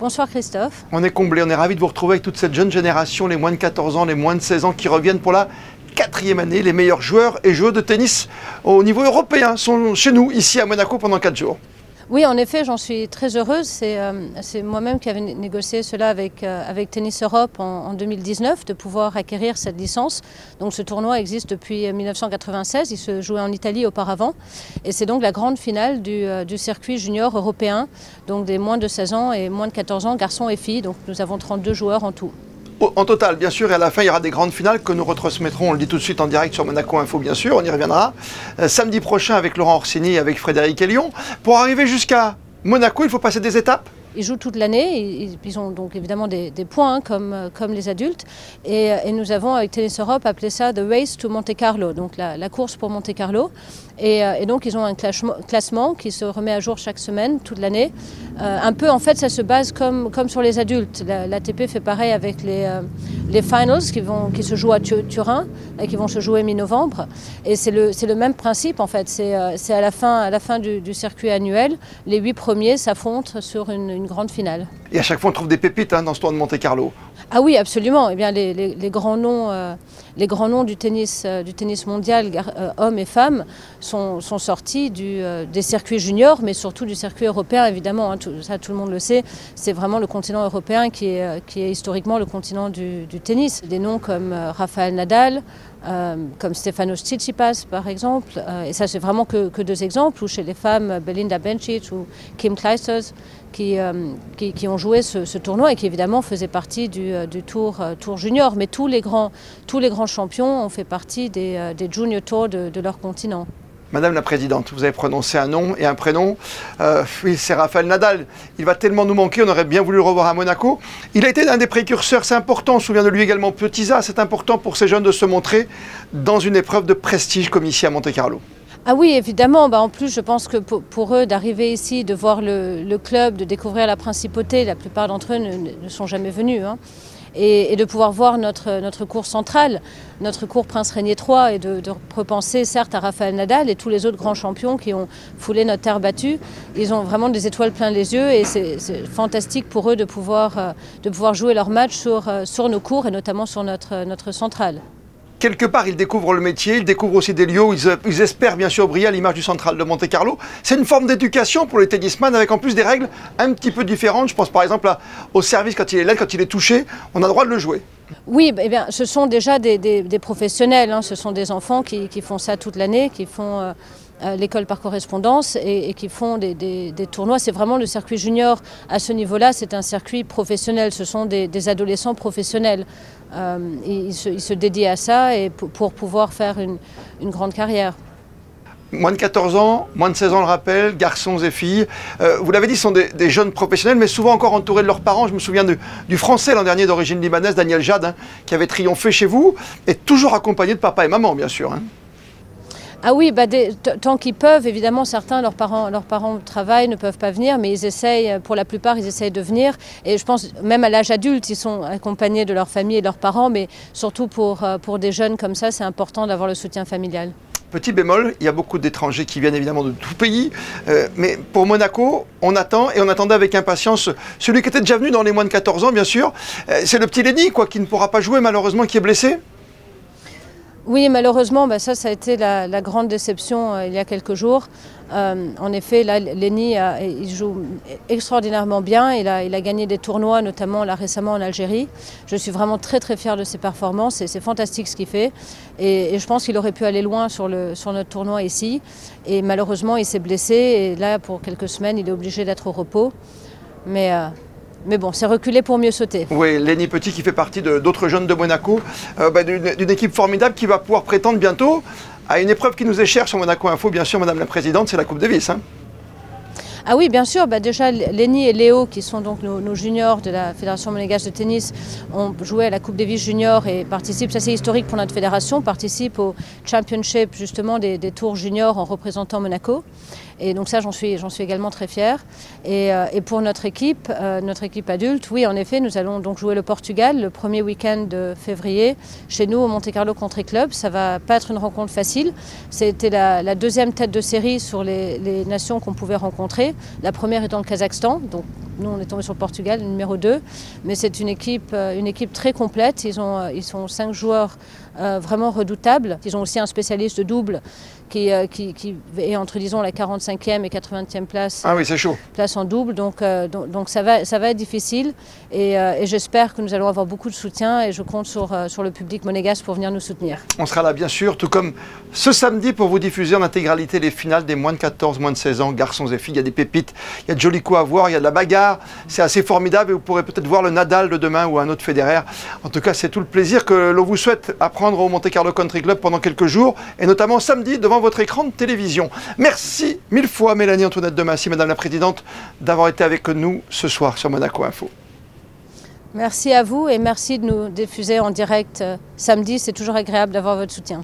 Bonsoir Christophe. On est comblé, on est ravis de vous retrouver avec toute cette jeune génération, les moins de 14 ans, les moins de 16 ans qui reviennent pour la 4e année. Les meilleurs joueurs et joueuses de tennis au niveau européen sont chez nous, ici à Monaco, pendant 4 jours. Oui, en effet, j'en suis très heureuse. C'est moi-même qui avais négocié cela avec Tennis Europe en 2019, de pouvoir acquérir cette licence. Donc ce tournoi existe depuis 1996, il se jouait en Italie auparavant. Et c'est donc la grande finale du circuit junior européen, donc des moins de 16 ans et moins de 14 ans, garçons et filles. Donc nous avons 32 joueurs en tout. En total, bien sûr, et à la fin, il y aura des grandes finales que nous retransmettrons, on le dit tout de suite en direct sur Monaco Info, bien sûr, on y reviendra. Samedi prochain avec Laurent Orsini et avec Frédéric Elion. Pour arriver jusqu'à Monaco, il faut passer des étapes. Ils jouent toute l'année, ils ont donc évidemment des points comme les adultes. Et nous avons avec Tennis Europe appelé ça The Race to Monte Carlo, donc la course pour Monte Carlo. Et donc ils ont un classement qui se remet à jour chaque semaine, toute l'année. Un peu en fait ça se base comme sur les adultes. L'ATP fait pareil avec les finals qui se jouent à Turin et qui vont se jouer mi-novembre. Et c'est le même principe en fait. C'est à la fin du circuit annuel, les 8 premiers s'affrontent sur une grande finale. Et à chaque fois on trouve des pépites dans ce tour de Monte Carlo. Ah oui, absolument. Eh bien, les grands noms du tennis mondial, hommes et femmes, sont sortis des circuits juniors, mais surtout du circuit européen, évidemment. Hein, tout le monde le sait. C'est vraiment le continent européen qui est historiquement le continent du tennis. Des noms comme Rafael Nadal, comme Stefanos Tsitsipas par exemple, et ça c'est vraiment que 2 exemples, ou chez les femmes Belinda Bencic ou Kim Clijsters qui ont joué ce tournoi et qui évidemment faisaient partie du tour junior, mais tous les grands champions ont fait partie des junior tours de leur continent. Madame la Présidente, vous avez prononcé un nom et un prénom. Oui, c'est Rafael Nadal. Il va tellement nous manquer, on aurait bien voulu le revoir à Monaco. Il a été l'un des précurseurs, c'est important, on se souvient de lui également Petit-A. C'est important pour ces jeunes de se montrer dans une épreuve de prestige comme ici à Monte-Carlo. Ah oui, évidemment. En plus, je pense que pour eux, d'arriver ici, de voir le club, de découvrir la principauté, la plupart d'entre eux ne sont jamais venus. Hein. Et de pouvoir voir notre cour centrale, notre cour Prince Régnier III, et de repenser certes à Rafael Nadal et tous les autres grands champions qui ont foulé notre terre battue. Ils ont vraiment des étoiles plein les yeux et c'est fantastique pour eux de pouvoir jouer leur match sur nos cours et notamment sur notre centrale. Quelque part, ils découvrent le métier, ils découvrent aussi des lieux où ils espèrent bien sûr briller à l'image du central de Monte-Carlo. C'est une forme d'éducation pour les tennisman avec en plus des règles un petit peu différentes. Je pense par exemple au service quand il est laid, quand il est touché, on a le droit de le jouer. Oui, eh bien, ce sont déjà des professionnels, hein. Ce sont des enfants qui font ça toute l'année, qui font l'école par correspondance et qui font des tournois. C'est vraiment le circuit junior à ce niveau-là, c'est un circuit professionnel, ce sont des adolescents professionnels. Ils se dédient à ça et pour pouvoir faire une grande carrière. Moins de 14 ans, moins de 16 ans le rappel, garçons et filles. Vous l'avez dit, ce sont des jeunes professionnels, mais souvent encore entourés de leurs parents. Je me souviens du Français l'an dernier d'origine libanaise, Daniel Jad, qui avait triomphé chez vous, et toujours accompagné de papa et maman, bien sûr. Ah oui, tant qu'ils peuvent, évidemment, certains, leurs parents travaillent, ne peuvent pas venir, mais ils essayent, pour la plupart, ils essayent de venir. Et je pense, même à l'âge adulte, ils sont accompagnés de leur famille et de leurs parents, mais surtout pour des jeunes comme ça, c'est important d'avoir le soutien familial. Petit bémol, il y a beaucoup d'étrangers qui viennent évidemment de tout pays, mais pour Monaco, on attend et on attendait avec impatience celui qui était déjà venu dans les moins de 14 ans, bien sûr. C'est le petit Lenny, qui ne pourra pas jouer malheureusement, qui est blessé. Oui, malheureusement, ça a été la grande déception il y a quelques jours. En effet, là, Lenny, il joue extraordinairement bien. Il a gagné des tournois, notamment là, récemment en Algérie. Je suis vraiment très très fière de ses performances et c'est fantastique ce qu'il fait. Et je pense qu'il aurait pu aller loin sur notre tournoi ici. Et malheureusement, il s'est blessé et là, pour quelques semaines, il est obligé d'être au repos. Mais bon, c'est reculé pour mieux sauter. Oui, Lenny Petit qui fait partie d'autres jeunes de Monaco, d'une équipe formidable qui va pouvoir prétendre bientôt à une épreuve qui nous est chère sur Monaco Info, bien sûr, Madame la Présidente, c'est la Coupe Davis. Ah oui, bien sûr. Déjà, Lenny et Léo, qui sont donc nos juniors de la Fédération monégasque de tennis, ont joué à la Coupe Davis junior et participent, ça c'est historique pour notre fédération, participent au championship justement des tours juniors en représentant Monaco. Et donc ça, j'en suis également très fière. Et pour notre équipe adulte, oui, en effet, nous allons donc jouer le Portugal le premier week-end de février chez nous au Monte Carlo Country Club. Ça va pas être une rencontre facile. C'était la deuxième tête de série sur les nations qu'on pouvait rencontrer. La première étant le Kazakhstan, donc nous on est tombé sur le Portugal, le numéro 2, mais c'est une équipe très complète. Ils sont 5 joueurs vraiment redoutables. Ils ont aussi un spécialiste de double qui est entre, disons, la 45e et 80e place. Ah oui, c'est chaud. Place en double, donc ça va être difficile et j'espère que nous allons avoir beaucoup de soutien et je compte sur le public monégasque pour venir nous soutenir. On sera là bien sûr, tout comme ce samedi pour vous diffuser en intégralité les finales des moins de 14, moins de 16 ans, garçons et filles. Il y a des pépites, il y a de jolis coups à voir, il y a de la bagarre, c'est assez formidable et vous pourrez peut-être voir le Nadal de demain ou un autre Federer. En tout cas, c'est tout le plaisir que l'on vous souhaite à prendre au Monte Carlo Country Club pendant quelques jours et notamment samedi devant votre écran de télévision. Merci mille fois Mélanie Antoinette de Massy, Madame la Présidente, d'avoir été avec nous ce soir sur Monaco Info. Merci à vous et merci de nous diffuser en direct samedi. C'est toujours agréable d'avoir votre soutien.